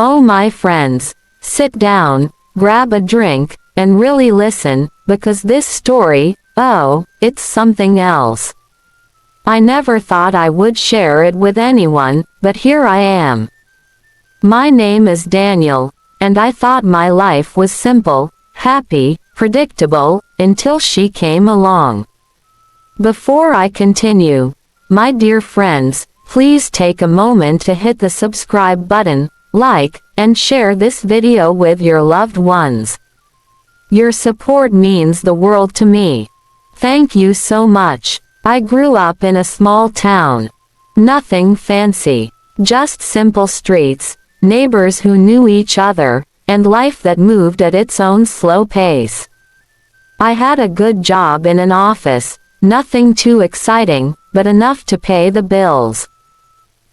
Oh my friends, sit down, grab a drink, and really listen, because this story, oh, it's something else. I never thought I would share it with anyone, but here I am. My name is Daniel, and I thought my life was simple, happy, predictable, until she came along. Before I continue, my dear friends, please take a moment to hit the subscribe button, like, and share this video with your loved ones. Your support means the world to me. Thank you so much. I grew up in a small town. Nothing fancy, just simple streets, neighbors who knew each other, and life that moved at its own slow pace. I had a good job in an office, nothing too exciting, but enough to pay the bills.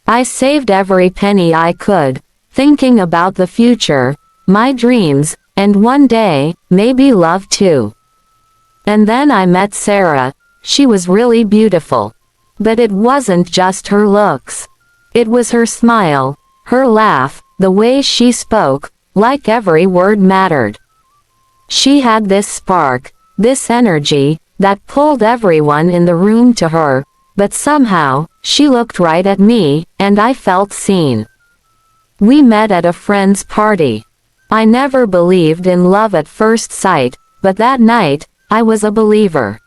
I saved every penny I could, thinking about the future, my dreams, and one day, maybe love too. And then I met Sarah. She was really beautiful. But it wasn't just her looks. It was her smile, her laugh, the way she spoke, like every word mattered. She had this spark, this energy, that pulled everyone in the room to her, but somehow, she looked right at me, and I felt seen. We met at a friend's party. I never believed in love at first sight, but that night, I was a believer.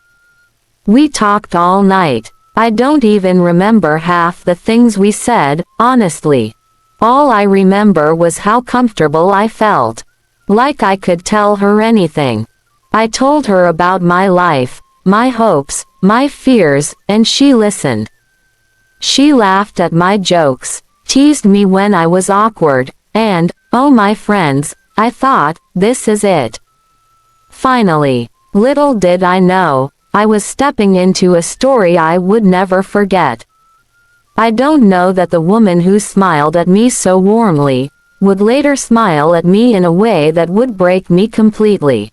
We talked all night. I don't even remember half the things we said, honestly. All I remember was how comfortable I felt. Like I could tell her anything. I told her about my life, my hopes, my fears, and she listened. She laughed at my jokes, teased me when I was awkward, and, oh my friends, I thought, this is it. Finally, little did I know, I was stepping into a story I would never forget. I don't know that the woman who smiled at me so warmly, would later smile at me in a way that would break me completely.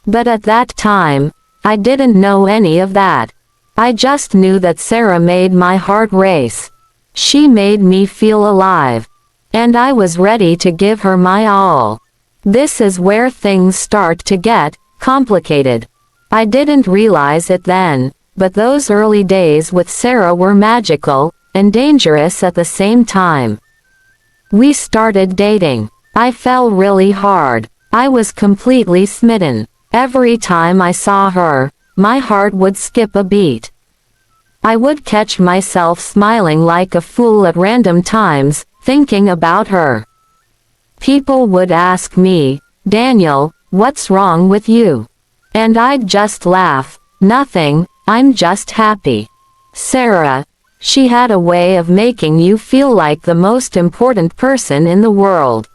But at that time, I didn't know any of that. I just knew that Sarah made my heart race. She made me feel alive. And I was ready to give her my all. This is where things start to get complicated. I didn't realize it then, but those early days with Sarah were magical and dangerous at the same time. We started dating. I fell really hard. I was completely smitten. Every time I saw her, my heart would skip a beat. I would catch myself smiling like a fool at random times, thinking about her. People would ask me, "Daniel, what's wrong with you?" And I'd just laugh, "Nothing, I'm just happy." Sarah, she had a way of making you feel like the most important person in the world.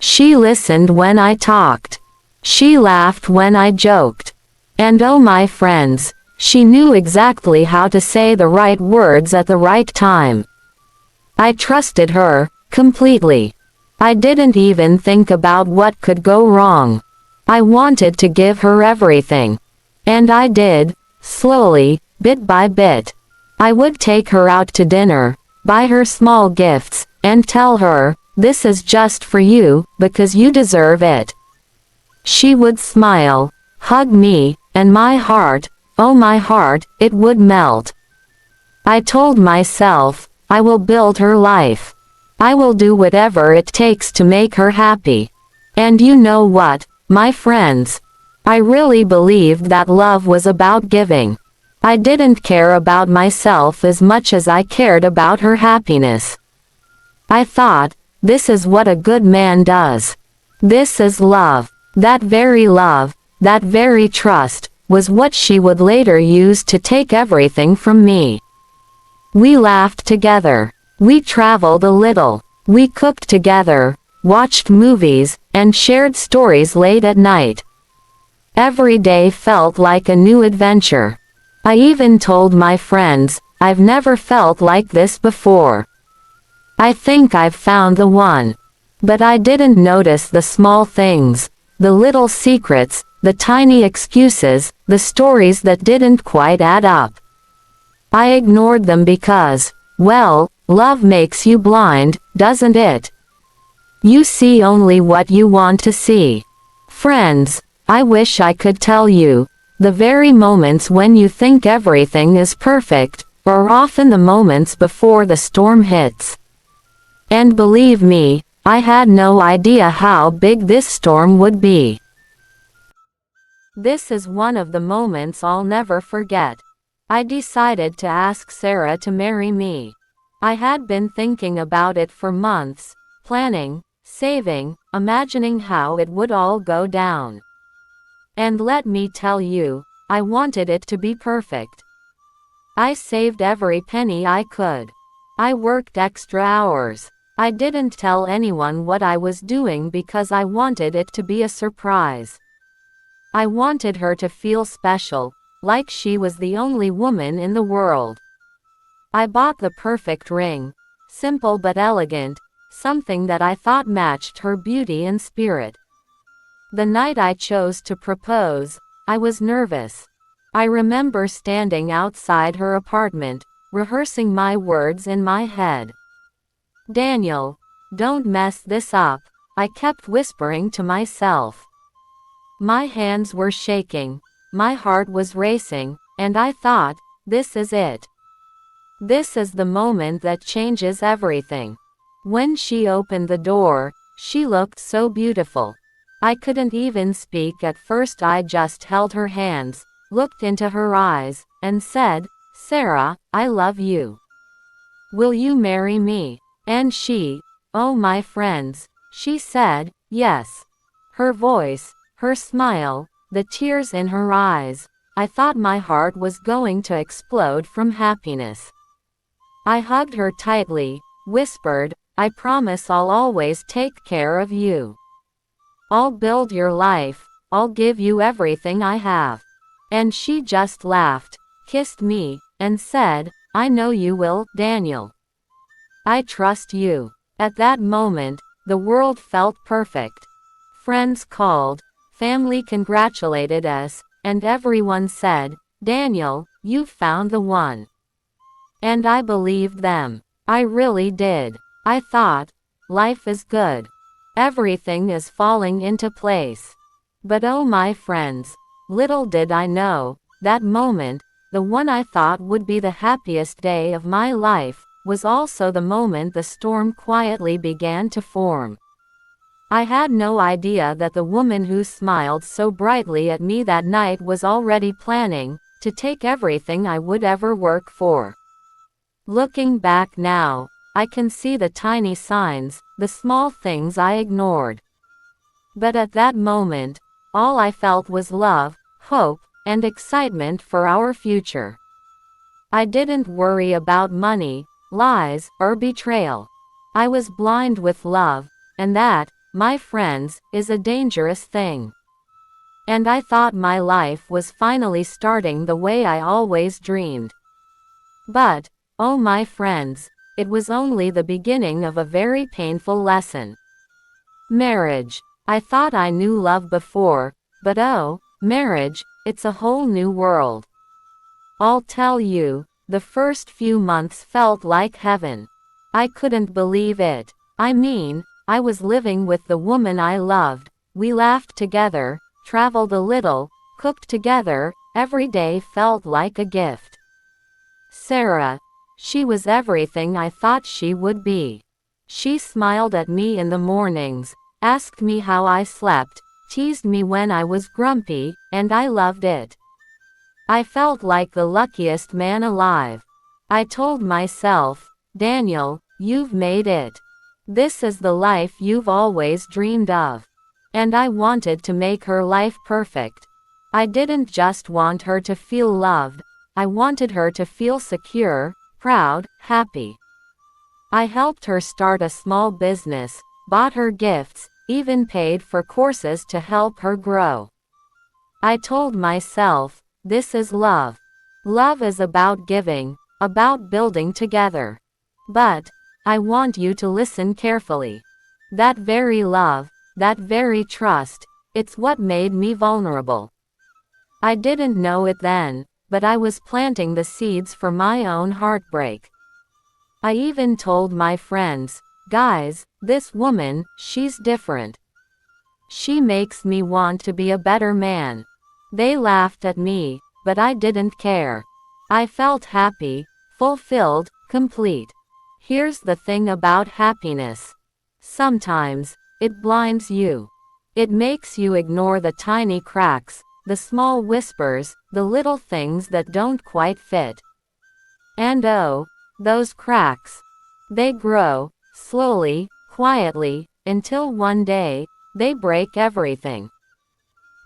She listened when I talked. She laughed when I joked. And oh my friends, she knew exactly how to say the right words at the right time. I trusted her, completely. I didn't even think about what could go wrong. I wanted to give her everything. And I did, slowly, bit by bit. I would take her out to dinner, buy her small gifts, and tell her, "This is just for you, because you deserve it." She would smile, hug me, and my heart, oh my heart, it would melt. I told myself, I will build her life. I will do whatever it takes to make her happy. And you know what, my friends? I really believed that love was about giving. I didn't care about myself as much as I cared about her happiness. I thought, this is what a good man does. This is love. That very trust, was what she would later use to take everything from me. We laughed together. We traveled a little. We cooked together, watched movies, and shared stories late at night. Every day felt like a new adventure. I even told my friends, "I've never felt like this before. I think I've found the one." But I didn't notice the small things, the little secrets, the tiny excuses, the stories that didn't quite add up. I ignored them because, well, love makes you blind, doesn't it? You see only what you want to see. Friends, I wish I could tell you. The very moments when you think everything is perfect, are often the moments before the storm hits. And believe me, I had no idea how big this storm would be. This is one of the moments I'll never forget. I decided to ask Sarah to marry me. I had been thinking about it for months, planning, saving, imagining how it would all go down. And let me tell you, I wanted it to be perfect. I saved every penny I could. I worked extra hours. I didn't tell anyone what I was doing because I wanted it to be a surprise. I wanted her to feel special, like she was the only woman in the world. I bought the perfect ring, simple but elegant, something that I thought matched her beauty and spirit. The night I chose to propose, I was nervous. I remember standing outside her apartment, rehearsing my words in my head. "Daniel, don't mess this up," I kept whispering to myself. My hands were shaking, my heart was racing, and I thought, this is it. This is the moment that changes everything. When she opened the door, she looked so beautiful. I couldn't even speak at first. I just held her hands, looked into her eyes, and said, "Sarah, I love you. Will you marry me?" And she, oh my friends, she said, yes. Her voice, her smile, the tears in her eyes, I thought my heart was going to explode from happiness. I hugged her tightly, whispered, "I promise I'll always take care of you. I'll build your life, I'll give you everything I have." And she just laughed, kissed me, and said, "I know you will, Daniel. I trust you." At that moment, the world felt perfect. Friends called, family congratulated us, and everyone said, "Daniel, you've found the one." And I believed them. I really did. I thought, life is good. Everything is falling into place. But oh my friends, little did I know, that moment, the one I thought would be the happiest day of my life, was also the moment the storm quietly began to form. I had no idea that the woman who smiled so brightly at me that night was already planning to take everything I would ever work for. Looking back now, I can see the tiny signs, the small things I ignored. But at that moment, all I felt was love, hope, and excitement for our future. I didn't worry about money, lies, or betrayal. I was blind with love, and that, my friends, is a dangerous thing. And I thought my life was finally starting the way I always dreamed. But, oh my friends, it was only the beginning of a very painful lesson. Marriage. I thought I knew love before, but oh, marriage, it's a whole new world. I'll tell you, the first few months felt like heaven. I couldn't believe it. I mean, I was living with the woman I loved, we laughed together, traveled a little, cooked together, every day felt like a gift. Sarah. She was everything I thought she would be. She smiled at me in the mornings, asked me how I slept, teased me when I was grumpy, and I loved it. I felt like the luckiest man alive. I told myself, "Daniel, you've made it. This is the life you've always dreamed of." And I wanted to make her life perfect. I didn't just want her to feel loved, I wanted her to feel secure, proud, happy. I helped her start a small business, bought her gifts, even paid for courses to help her grow. I told myself, this is love. Love is about giving, about building together. But, I want you to listen carefully. That very love, that very trust, it's what made me vulnerable. I didn't know it then, but I was planting the seeds for my own heartbreak. I even told my friends, Guys, this woman, she's different. She makes me want to be a better man. They laughed at me, but I didn't care. I felt happy, fulfilled, complete. Here's the thing about happiness. Sometimes, it blinds you. It makes you ignore the tiny cracks, the small whispers, the little things that don't quite fit. And oh, those cracks. They grow, slowly, quietly, until one day, they break everything.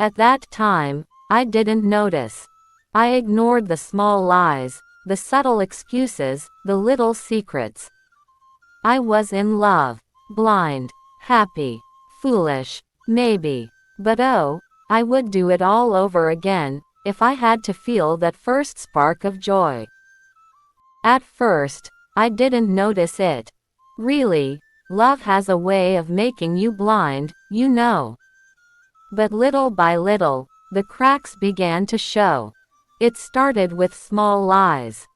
At that time, I didn't notice. I ignored the small lies, the subtle excuses, the little secrets. I was in love, blind, happy, foolish, maybe. But oh, I would do it all over again, if I had to feel that first spark of joy. At first, I didn't notice it. Really, love has a way of making you blind, you know. But little by little, the cracks began to show. It started with small lies.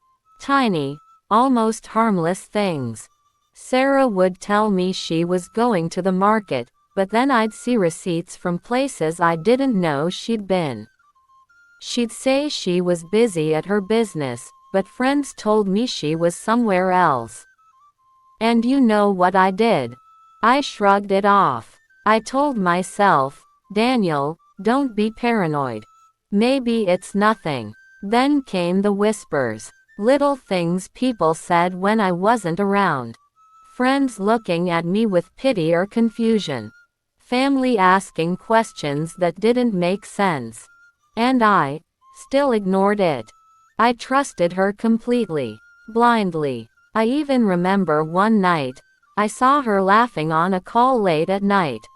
Tiny, almost harmless things. Sarah would tell me she was going to the market, but then I'd see receipts from places I didn't know she'd been. She'd say she was busy at her business, but friends told me she was somewhere else. And you know what I did? I shrugged it off. I told myself, Daniel, don't be paranoid. Maybe it's nothing. Then came the whispers. Little things people said when I wasn't around. Friends looking at me with pity or confusion. Family asking questions that didn't make sense. And I still ignored it. I trusted her completely, blindly. I even remember one night, I saw her laughing on a call late at night.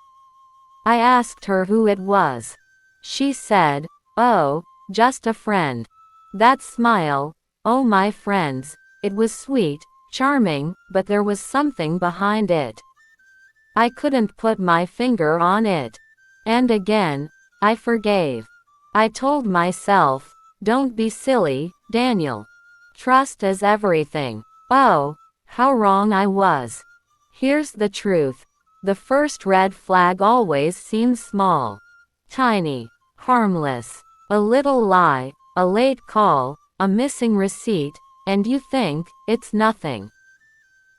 I asked her who it was. She said, "Oh, just a friend." That smile, oh my friends, it was sweet, charming, but there was something behind it. I couldn't put my finger on it. And again, I forgave. I told myself, don't be silly, Daniel. Trust is everything. Oh, how wrong I was. Here's the truth. The first red flag always seems small. Tiny. Harmless. A little lie, a late call, a missing receipt, and you think, it's nothing.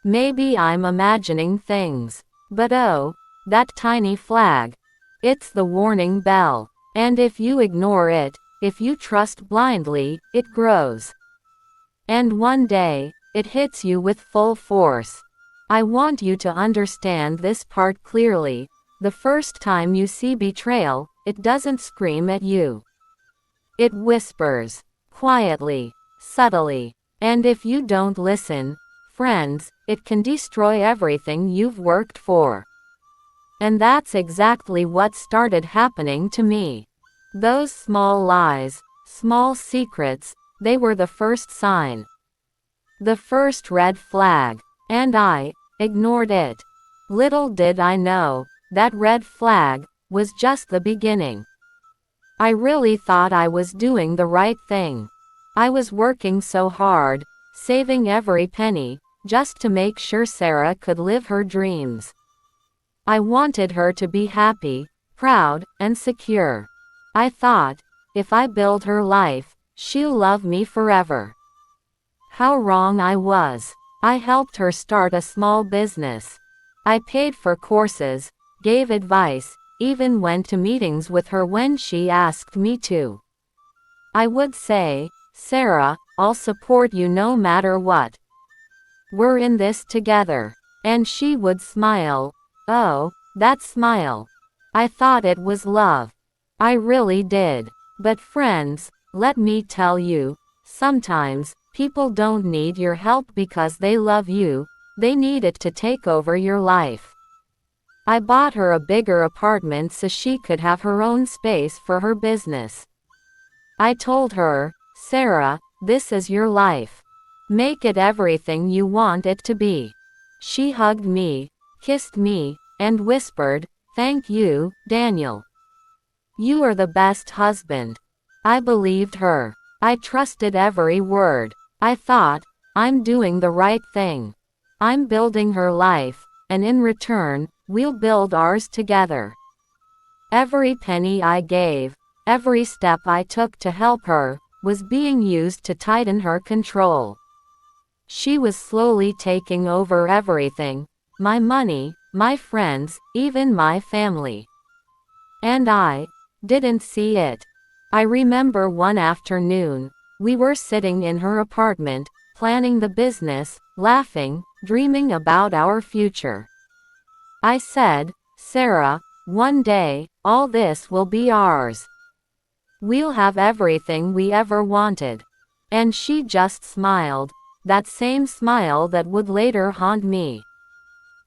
Maybe I'm imagining things. But oh, that tiny flag. It's the warning bell. And if you ignore it, if you trust blindly, it grows. And one day, it hits you with full force. I want you to understand this part clearly. The first time you see betrayal, it doesn't scream at you. It whispers. Quietly. Subtly. And if you don't listen, friends, it can destroy everything you've worked for. And that's exactly what started happening to me. Those small lies, small secrets, they were the first sign. The first red flag. And I ignored it. Little did I know, that red flag was just the beginning. I really thought I was doing the right thing. I was working so hard, saving every penny, just to make sure Sarah could live her dreams. I wanted her to be happy, proud, and secure. I thought, if I build her life, she'll love me forever. How wrong I was. I helped her start a small business. I paid for courses, gave advice, even went to meetings with her when she asked me to. I would say, Sarah, I'll support you no matter what. We're in this together. And she would smile. Oh, that smile. I thought it was love. I really did. But friends, let me tell you, sometimes, people don't need your help because they love you, they need it to take over your life. I bought her a bigger apartment so she could have her own space for her business. I told her, Sarah, this is your life. Make it everything you want it to be. She hugged me, kissed me, and whispered, "Thank you, Daniel. You are the best husband." I believed her. I trusted every word. I thought, I'm doing the right thing. I'm building her life, and in return, we'll build ours together. Every penny I gave, every step I took to help her, was being used to tighten her control. She was slowly taking over everything, my money, my friends, even my family. And I didn't see it. I remember one afternoon, we were sitting in her apartment, planning the business, laughing, dreaming about our future. I said, "Sarah, one day, all this will be ours. We'll have everything we ever wanted." And she just smiled, that same smile that would later haunt me.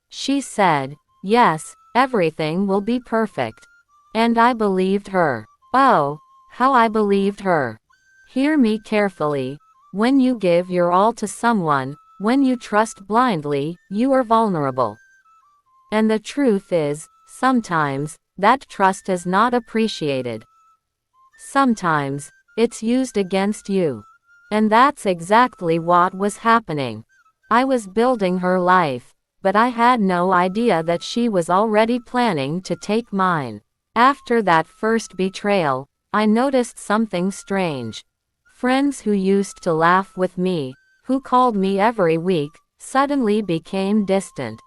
She said, "Yes, everything will be perfect." And I believed her. Oh, how I believed her. Hear me carefully. When you give your all to someone, when you trust blindly, you are vulnerable. And the truth is, sometimes, that trust is not appreciated. Sometimes, it's used against you. And that's exactly what was happening. I was building her life, but I had no idea that she was already planning to take mine. After that first betrayal, I noticed something strange. Friends who used to laugh with me, who called me every week, suddenly became distant.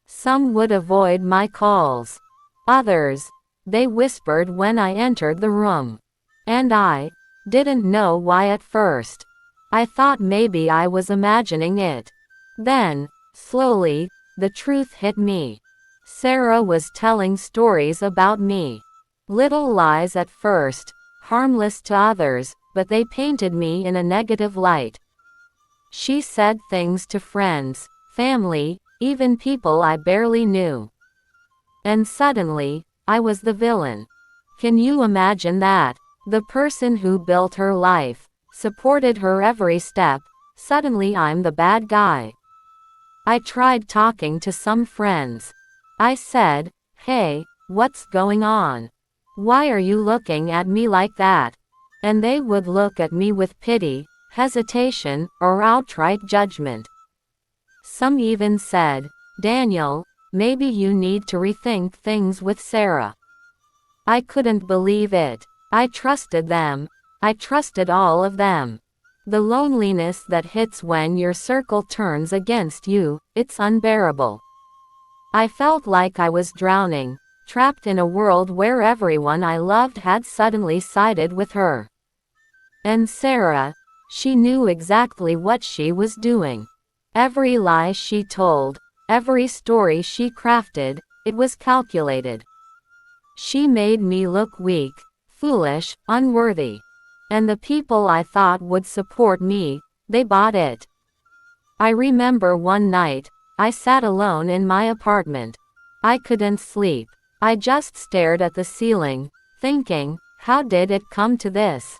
Some would avoid my calls. Others, they whispered when I entered the room. And I didn't know why at first. I thought maybe I was imagining it. Then, slowly, the truth hit me. Sarah was telling stories about me. Little lies at first, harmless to others, but they painted me in a negative light. She said things to friends, family, even people I barely knew. And suddenly, I was the villain. Can you imagine that? The person who built her life, supported her every step, suddenly I'm the bad guy. I tried talking to some friends. I said, "Hey, what's going on? Why are you looking at me like that?" And they would look at me with pity, hesitation, or outright judgment. Some even said, "Daniel, maybe you need to rethink things with Sarah." I couldn't believe it. I trusted them. I trusted all of them. The loneliness that hits when your circle turns against you, it's unbearable. I felt like I was drowning, trapped in a world where everyone I loved had suddenly sided with her. And Sarah, she knew exactly what she was doing. Every lie she told, every story she crafted, it was calculated. She made me look weak, foolish, unworthy. And the people I thought would support me, they bought it. I remember one night, I sat alone in my apartment. I couldn't sleep. I just stared at the ceiling, thinking, how did it come to this?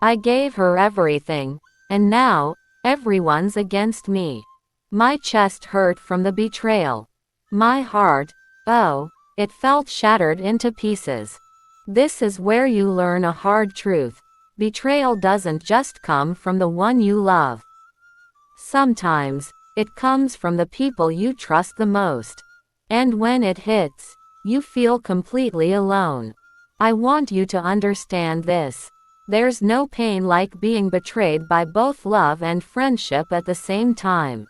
I gave her everything, and now, everyone's against me. My chest hurt from the betrayal. My heart, oh, it felt shattered into pieces. This is where you learn a hard truth. Betrayal doesn't just come from the one you love. Sometimes, it comes from the people you trust the most. And when it hits, you feel completely alone. I want you to understand this. There's no pain like being betrayed by both love and friendship at the same time.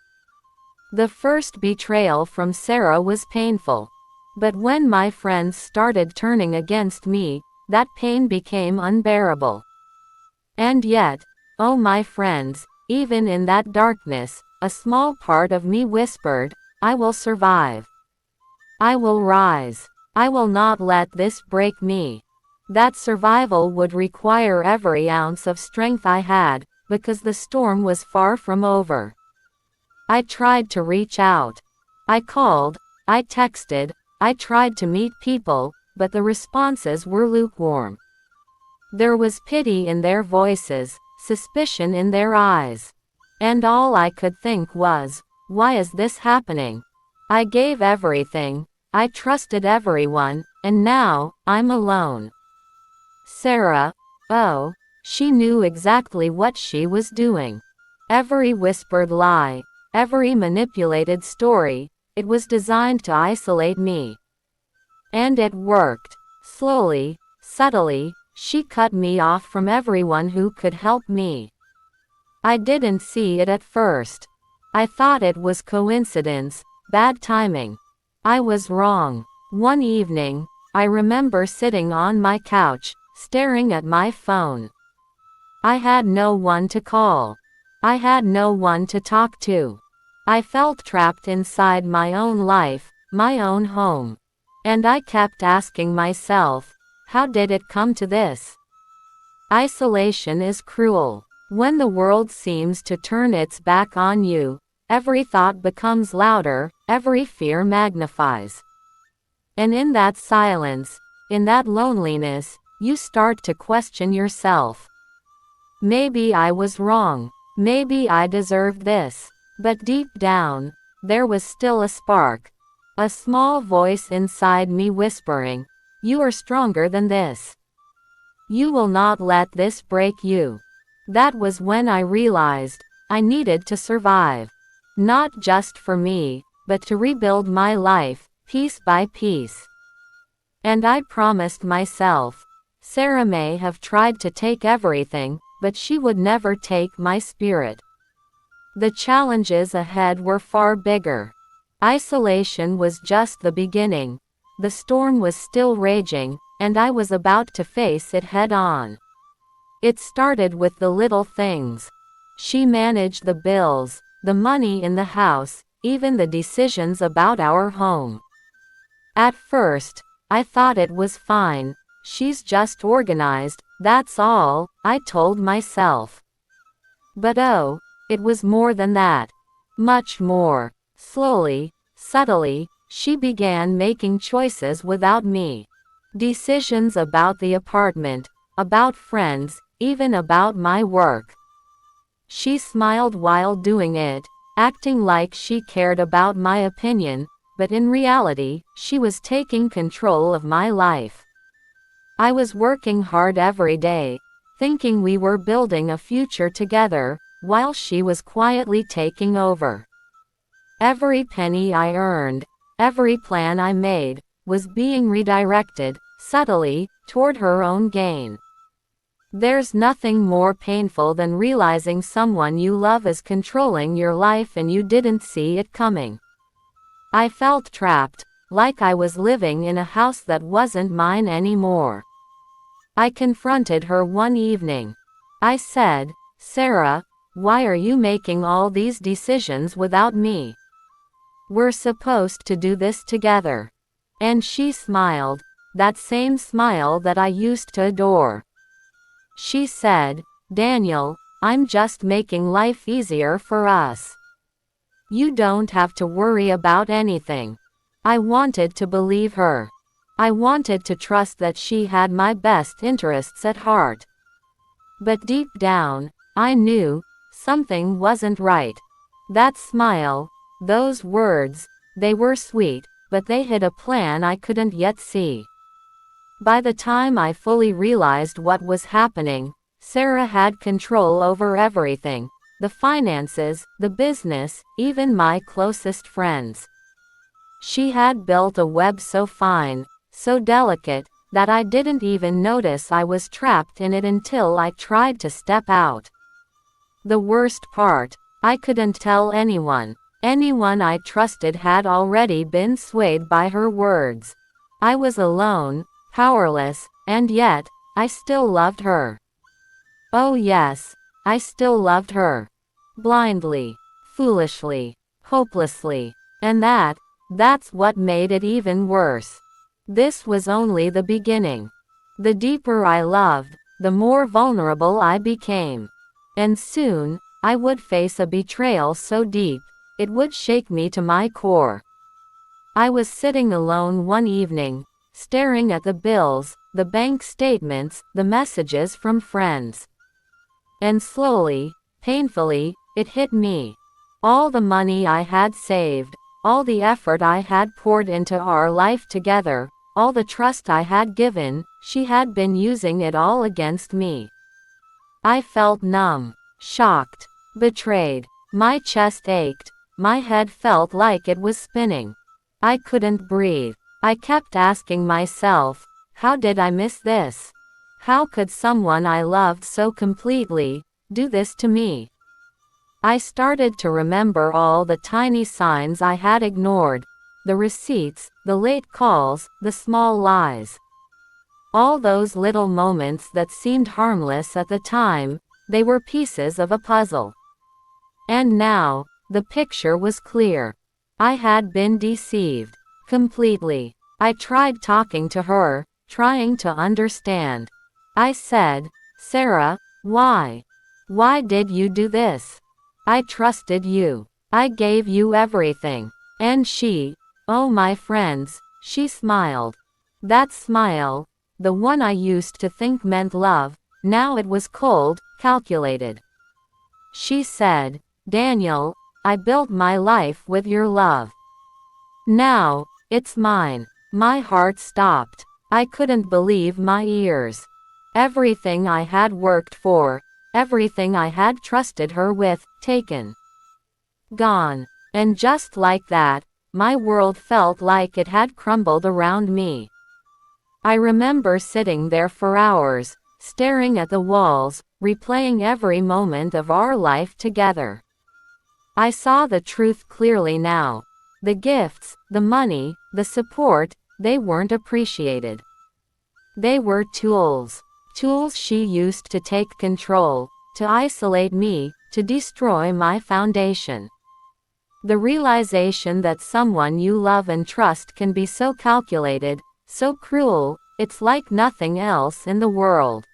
The first betrayal from Sarah was painful. But when my friends started turning against me, that pain became unbearable. And yet, oh my friends, even in that darkness, a small part of me whispered, I will survive. I will rise. I will not let this break me. That survival would require every ounce of strength I had, because the storm was far from over. I tried to reach out. I called, I texted, I tried to meet people, but the responses were lukewarm. There was pity in their voices, suspicion in their eyes. And all I could think was, why is this happening? I gave everything, I trusted everyone, and now, I'm alone. Sarah, oh, she knew exactly what she was doing. Every whispered lie, every manipulated story, It was designed to isolate me. And it worked. Slowly, subtly, she cut me off from everyone who could help me. I didn't see it at first. I thought it was coincidence, bad timing. I was wrong. One evening, I remember sitting on my couch, staring at my phone. I had no one to call. I had no one to talk to. I felt trapped inside my own life, my own home. And I kept asking myself, how did it come to this? Isolation is cruel. When the world seems to turn its back on you, every thought becomes louder, every fear magnifies. And in that silence, in that loneliness, you start to question yourself. Maybe I was wrong. Maybe I deserved this. But deep down, there was still a spark. A small voice inside me whispering, "You are stronger than this. You will not let this break you." That was when I realized I needed to survive. Not just for me, but to rebuild my life, piece by piece. And I promised myself, Sarah may have tried to take everything, but she would never take my spirit. The challenges ahead were far bigger. Isolation was just the beginning. The storm was still raging, and I was about to face it head on. It started with the little things. She managed the bills, the money in the house, even the decisions about our home. At first, I thought it was fine. She's just organized, that's all, I told myself. But oh, it was more than that. Much more. Slowly, subtly, she began making choices without me. Decisions about the apartment, about friends, even about my work. She smiled while doing it, acting like she cared about my opinion, but in reality, she was taking control of my life. I was working hard every day, thinking we were building a future together, while she was quietly taking over. Every penny I earned, every plan I made, was being redirected, subtly, toward her own gain. There's nothing more painful than realizing someone you love is controlling your life and you didn't see it coming. I felt trapped, like I was living in a house that wasn't mine anymore. I confronted her one evening. I said, "Sarah, why are you making all these decisions without me? We're supposed to do this together." And she smiled, that same smile that I used to adore. She said, "Daniel, I'm just making life easier for us. You don't have to worry about anything." I wanted to believe her. I wanted to trust that she had my best interests at heart. But deep down, I knew something wasn't right. That smile, those words, they were sweet, but they hid a plan I couldn't yet see. By the time I fully realized what was happening, Sarah had control over everything: the finances, the business, even my closest friends. She had built a web so fine, so delicate, that I didn't even notice I was trapped in it until I tried to step out. The worst part, I couldn't tell anyone. Anyone I trusted had already been swayed by her words. I was alone, powerless, and yet, I still loved her. Oh yes, I still loved her. Blindly, foolishly, hopelessly. And that's what made it even worse. This was only the beginning. The deeper I loved, the more vulnerable I became. And soon, I would face a betrayal so deep, it would shake me to my core. I was sitting alone one evening, staring at the bills, the bank statements, the messages from friends. And slowly, painfully, it hit me. All the money I had saved, all the effort I had poured into our life together, all the trust I had given, she had been using it all against me. I felt numb, shocked, betrayed. My chest ached, My head felt like it was spinning. I couldn't breathe. I kept asking myself, how did I miss this? How could someone I loved so completely do this to me? I started to remember all the tiny signs I had ignored, the receipts, the late calls, the small lies. All those little moments that seemed harmless at the time, they were pieces of a puzzle. And now, the picture was clear. I had been deceived. Completely. I tried talking to her, trying to understand. I said, Sarah, why? Why did you do this? I trusted you. I gave you everything. And she, oh my friends, she smiled. That smile, the one I used to think meant love, now it was cold, calculated. She said, Daniel, I built my life with your love. Now, it's mine. My heart stopped. I couldn't believe my ears. Everything I had worked for, everything I had trusted her with, taken. Gone. And just like that, my world felt like it had crumbled around me. I remember sitting there for hours, staring at the walls, replaying every moment of our life together. I saw the truth clearly now. The gifts, the money, the support, they weren't appreciated. They were tools. Tools she used to take control, to isolate me, to destroy my foundation. The realization that someone you love and trust can be so calculated, so cruel, it's like nothing else in the world.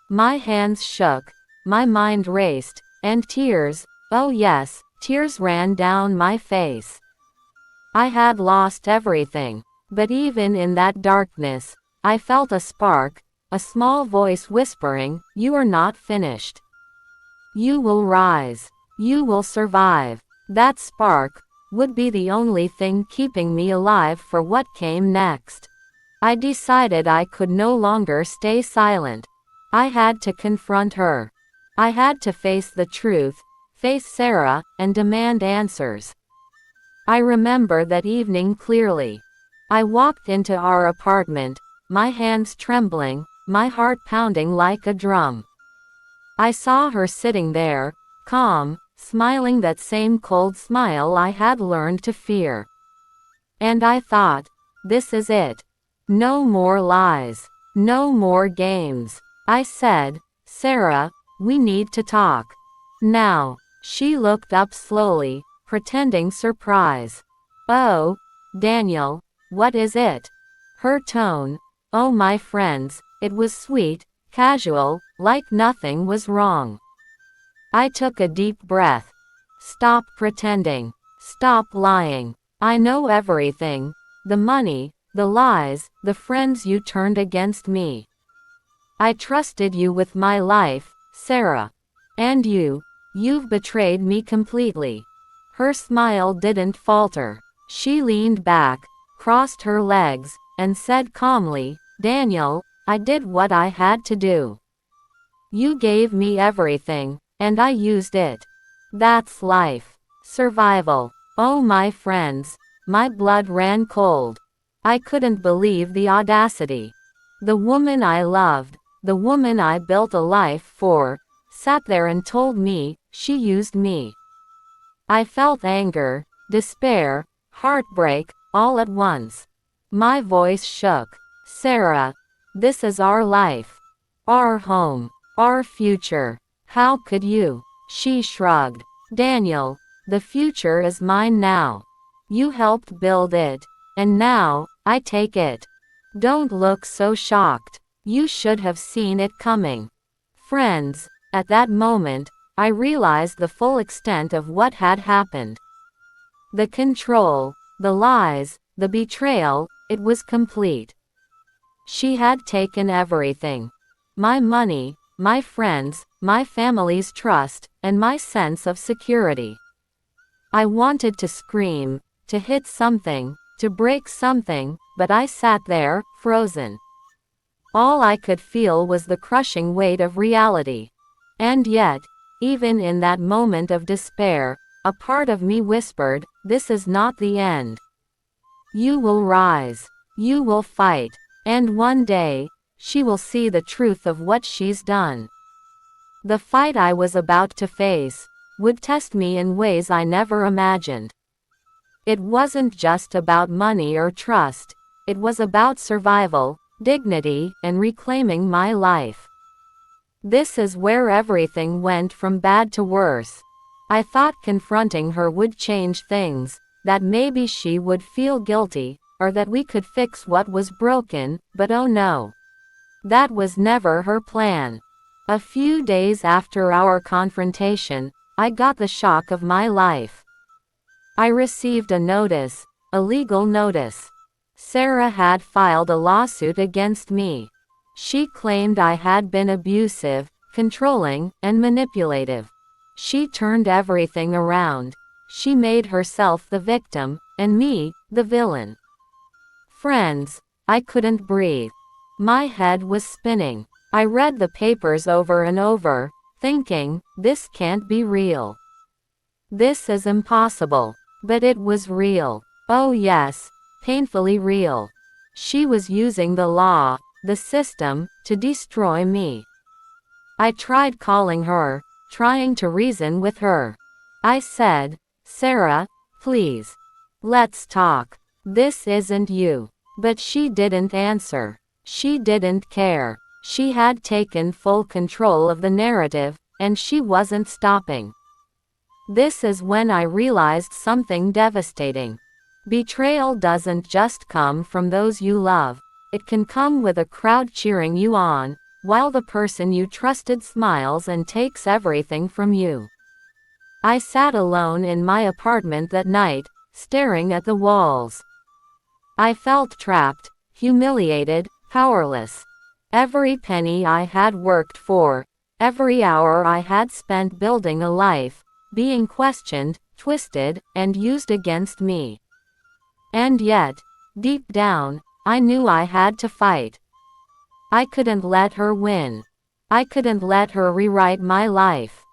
My hands shook, my mind raced, and tears, oh yes, tears ran down my face. I had lost everything, but even in that darkness, I felt a spark, a small voice whispering, you are not finished. You will rise. You will survive. That spark would be the only thing keeping me alive for what came next. I decided I could no longer stay silent. I had to confront her. I had to face the truth, face Sarah, and demand answers. I remember that evening clearly. I walked into our apartment, my hands trembling, my heart pounding like a drum. I saw her sitting there, calm, smiling that same cold smile I had learned to fear. And I thought, this is it. No more lies. No more games. I said, Sarah, we need to talk. Now. She looked up slowly, pretending surprise. Oh, Daniel, what is it? Her tone, oh my friends, it was sweet, casual, like nothing was wrong. I took a deep breath. Stop pretending. Stop lying. I know everything. The money, the lies, the friends you turned against me. I trusted you with my life, Sarah. And you've betrayed me completely. Her smile didn't falter. She leaned back, crossed her legs, and said calmly, Daniel, I did what I had to do. You gave me everything, and I used it. That's life. Survival. Oh my friends, my blood ran cold. I couldn't believe the audacity. The woman I loved, the woman I built a life for, sat there and told me, she used me. I felt anger, despair, heartbreak, all at once. My voice shook. Sarah, this is our life. Our home. Our future. How could you? She shrugged. Daniel, the future is mine now. You helped build it, and now, I take it. Don't look so shocked. You should have seen it coming. Friends, at that moment, I realized the full extent of what had happened. The control, the lies, the betrayal, it was complete. She had taken everything. My money, my friends, my family's trust, and my sense of security. I wanted to scream, to hit something, to break something, but I sat there, frozen. All I could feel was the crushing weight of reality. And yet, even in that moment of despair, A part of me whispered, this is not the end. You will rise. You will fight. And one day, she will see the truth of what she's done. The fight I was about to face would test me in ways I never imagined. It wasn't just about money or trust, it was about survival, dignity, and reclaiming my life. This is where everything went from bad to worse. I thought confronting her would change things, that maybe she would feel guilty, or that we could fix what was broken, but oh no. That was never her plan. A few days after our confrontation, I got the shock of my life. I received a notice, a legal notice. Sarah had filed a lawsuit against me. She claimed I had been abusive, controlling, and manipulative. She turned everything around. She made herself the victim, and me, the villain. Friends, I couldn't breathe. My head was spinning. I read the papers over and over, thinking, this can't be real. This is impossible. But it was real. Oh yes, painfully real. She was using the law, the system, to destroy me. I tried calling her, trying to reason with her. I said, Sarah, please. Let's talk. This isn't you. But she didn't answer. She didn't care. She had taken full control of the narrative, and she wasn't stopping. This is when I realized something devastating. Betrayal doesn't just come from those you love. It can come with a crowd cheering you on, while the person you trusted smiles and takes everything from you. I sat alone in my apartment that night, staring at the walls. I felt trapped, humiliated, powerless. Every penny I had worked for, every hour I had spent building a life, being questioned, twisted, and used against me. And yet, deep down, I knew I had to fight. I couldn't let her win. I couldn't let her rewrite my life.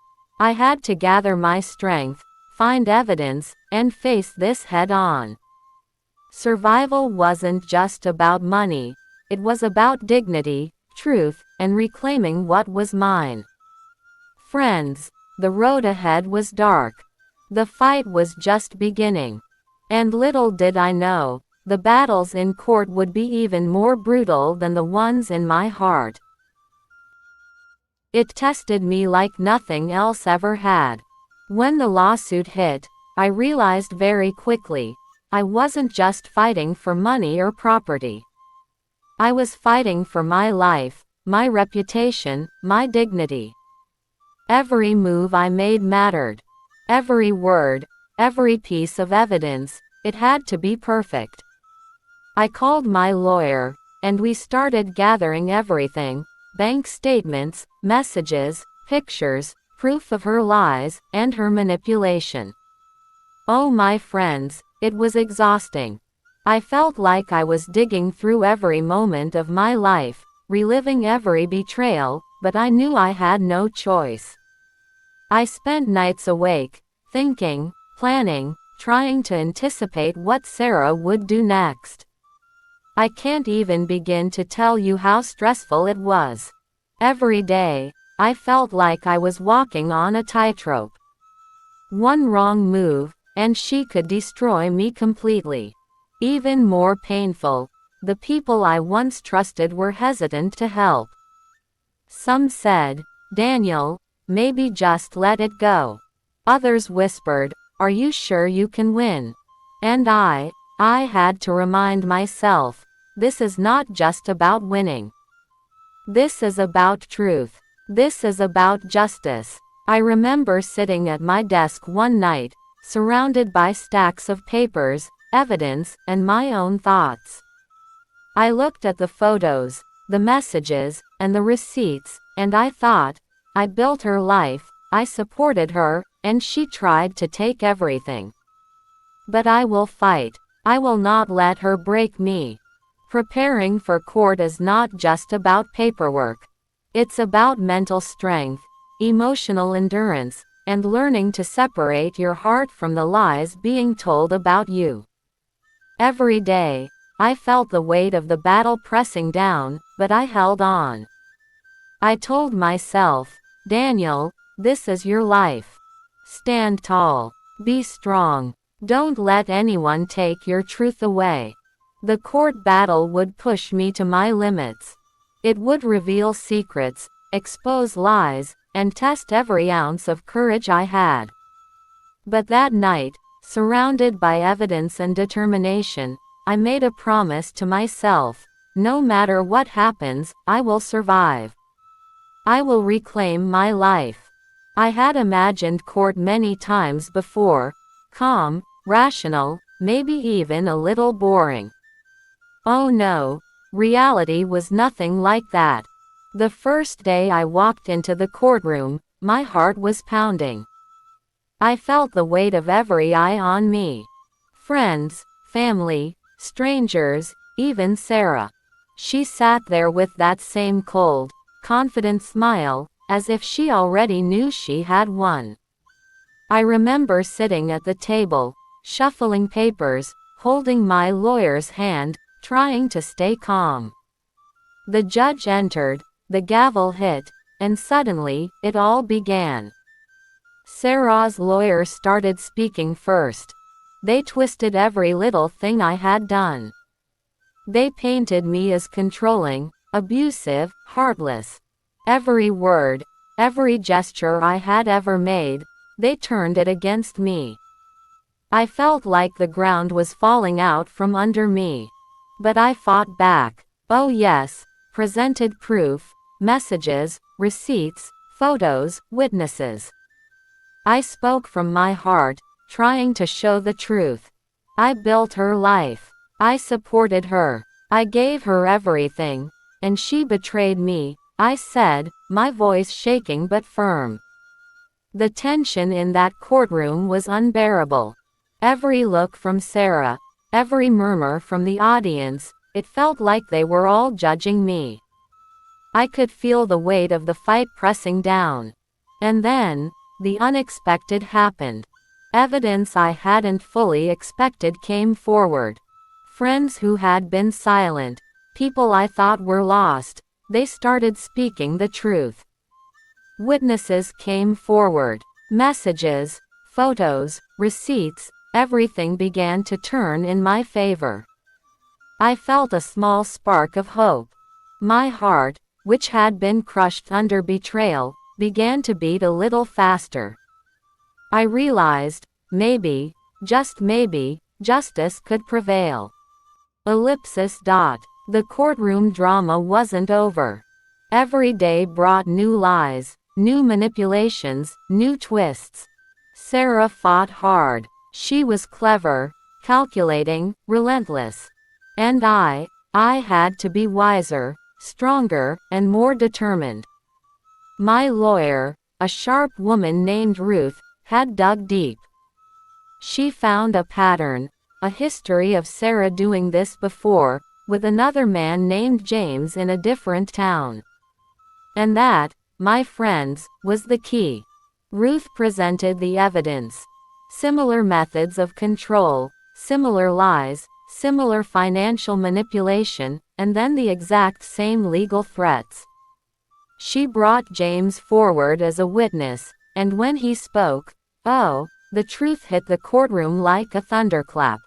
I had to gather my strength, find evidence, and face this head on. Survival wasn't just about money, it was about dignity, truth, and reclaiming what was mine. Friends, the road ahead was dark. The fight was just beginning. And little did I know, the battles in court would be even more brutal than the ones in my heart. It tested me like nothing else ever had. When the lawsuit hit, I realized very quickly, I wasn't just fighting for money or property. I was fighting for my life, my reputation, my dignity. Every move I made mattered. Every word, every piece of evidence, it had to be perfect. I called my lawyer, and we started gathering everything: bank statements, messages, pictures, proof of her lies, and her manipulation. Oh my friends, it was exhausting. I felt like I was digging through every moment of my life, reliving every betrayal, but I knew I had no choice. I spent nights awake, thinking, planning, trying to anticipate what Sarah would do next. I can't even begin to tell you how stressful it was. Every day, I felt like I was walking on a tightrope. One wrong move, and she could destroy me completely. Even more painful, the people I once trusted were hesitant to help. Some said, Daniel, maybe just let it go. Others whispered, are you sure you can win? And I had to remind myself, this is not just about winning. This is about truth. This is about justice. I remember sitting at my desk one night, surrounded by stacks of papers, evidence, and my own thoughts. I looked at the photos, the messages, and the receipts, and I thought, I built her life, I supported her, and she tried to take everything. But I will fight. I will not let her break me. Preparing for court is not just about paperwork. It's about mental strength, emotional endurance, and learning to separate your heart from the lies being told about you. Every day, I felt the weight of the battle pressing down, but I held on. I told myself, Daniel, this is your life. Stand tall. Be strong. Don't let anyone take your truth away. The court battle would push me to my limits. It would reveal secrets, expose lies, and test every ounce of courage I had. But that night, surrounded by evidence and determination, I made a promise to myself: no matter what happens, I will survive. I will reclaim my life. I had imagined court many times before, calm, rational, maybe even a little boring. Oh no, reality was nothing like that. The first day I walked into the courtroom, my heart was pounding. I felt the weight of every eye on me. Friends, family, strangers, even Sarah. She sat there with that same cold, confident smile, as if she already knew she had won. I remember sitting at the table, shuffling papers, holding my lawyer's hand, trying to stay calm. The judge entered, the gavel hit, and suddenly, it all began. Sarah's lawyer started speaking first. They twisted every little thing I had done. They painted me as controlling, abusive, heartless. Every word, every gesture I had ever made, they turned it against me. I felt like the ground was falling out from under me. But I fought back. Oh yes, presented proof, messages, receipts, photos, witnesses. I spoke from my heart, trying to show the truth. I built her life. I supported her. I gave her everything. And she betrayed me, I said, my voice shaking but firm. The tension in that courtroom was unbearable. Every look from Sarah, every murmur from the audience, it felt like they were all judging me. I could feel the weight of the fight pressing down. And then, the unexpected happened. Evidence I hadn't fully expected came forward. Friends who had been silent, people I thought were lost, they started speaking the truth. Witnesses came forward. Messages, photos, receipts, everything began to turn in my favor. I felt a small spark of hope. My heart, which had been crushed under betrayal, began to beat a little faster. I realized, maybe, just maybe, justice could prevail. Ellipsis. The courtroom drama wasn't over. Every day brought new lies, new manipulations, new twists. Sarah fought hard. She was clever, calculating, relentless. And I had to be wiser, stronger, and more determined. My lawyer, a sharp woman named Ruth, had dug deep. She found a pattern, a history of Sarah doing this before, with another man named James in a different town. And that, my friends, was the key. Ruth presented the evidence. Similar methods of control, similar lies, similar financial manipulation, and then the exact same legal threats. She brought James forward as a witness, and when he spoke, oh, the truth hit the courtroom like a thunderclap.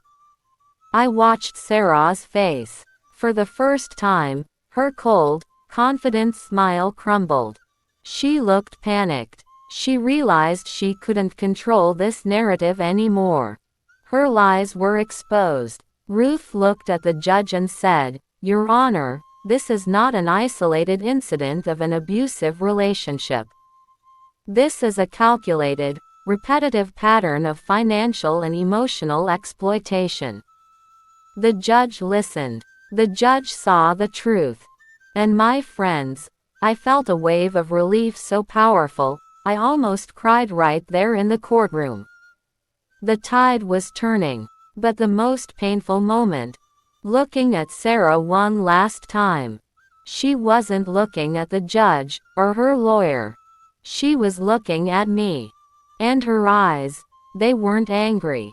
I watched Sarah's face. For the first time, her cold, confident smile crumbled. She looked panicked. She realized she couldn't control this narrative anymore. Her lies were exposed. Ruth looked at the judge and said, "Your Honor, this is not an isolated incident of an abusive relationship. This is a calculated, repetitive pattern of financial and emotional exploitation." The judge listened. The judge saw the truth. And my friends, I felt a wave of relief so powerful, I almost cried right there in the courtroom. The tide was turning. But the most painful moment, looking at Sarah one last time. She wasn't looking at the judge, or her lawyer. She was looking at me. And her eyes, they weren't angry.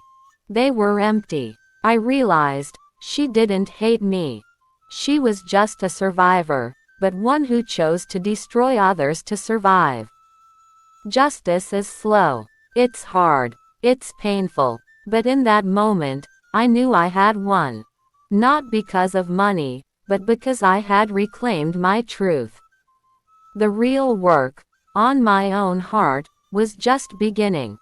They were empty. I realized, she didn't hate me. She was just a survivor, but one who chose to destroy others to survive. Justice is slow. It's hard. It's painful. But in that moment, I knew I had won. Not because of money, but because I had reclaimed my truth. The real work, on my own heart, was just beginning.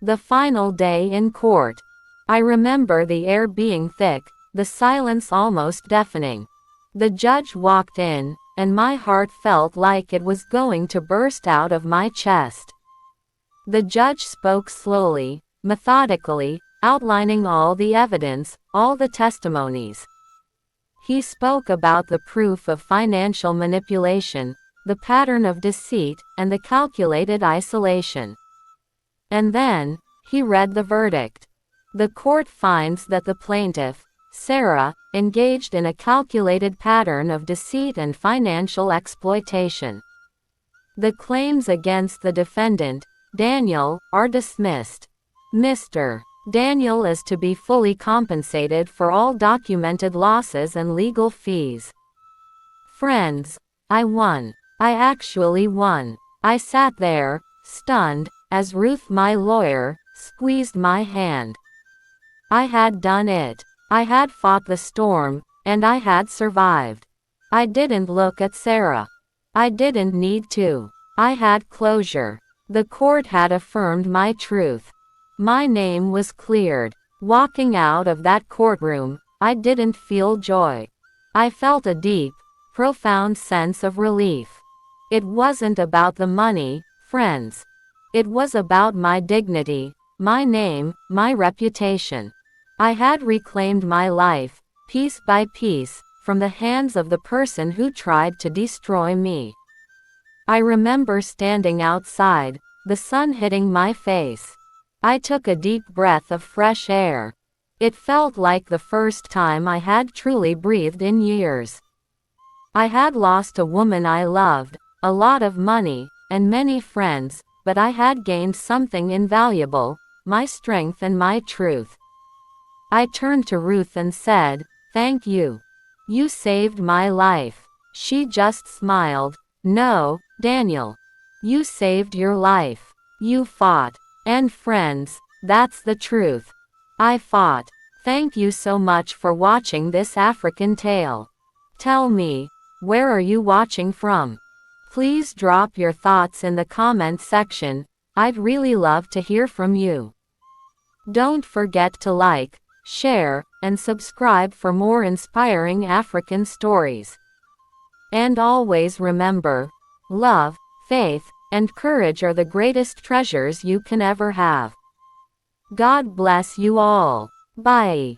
The final day in court. I remember the air being thick, the silence almost deafening. The judge walked in, and my heart felt like it was going to burst out of my chest. The judge spoke slowly, methodically, outlining all the evidence, all the testimonies. He spoke about the proof of financial manipulation, the pattern of deceit, and the calculated isolation. And then, he read the verdict. The court finds that the plaintiff, Sarah, engaged in a calculated pattern of deceit and financial exploitation. The claims against the defendant, Daniel, are dismissed. Mr. Daniel is to be fully compensated for all documented losses and legal fees. Friends, I won. I actually won. I sat there, stunned, as Ruth, my lawyer, squeezed my hand. I had done it. I had fought the storm, and I had survived. I didn't look at Sarah. I didn't need to. I had closure. The court had affirmed my truth. My name was cleared. Walking out of that courtroom, I didn't feel joy. I felt a deep, profound sense of relief. It wasn't about the money, friends. It was about my dignity, my name, my reputation. I had reclaimed my life, piece by piece, from the hands of the person who tried to destroy me. I remember standing outside, the sun hitting my face. I took a deep breath of fresh air. It felt like the first time I had truly breathed in years. I had lost a woman I loved, a lot of money, and many friends, but I had gained something invaluable, my strength and my truth. I turned to Ruth and said, "Thank you. You saved my life." She just smiled. "No, Daniel. You saved your life. You fought. And friends, that's the truth. I fought." Thank you so much for watching this African tale. Tell me, where are you watching from? Please drop your thoughts in the comment section. I'd really love to hear from you. Don't forget to like, share, and subscribe for more inspiring African stories. And always remember, love, faith, and courage are the greatest treasures you can ever have. God bless you all. Bye.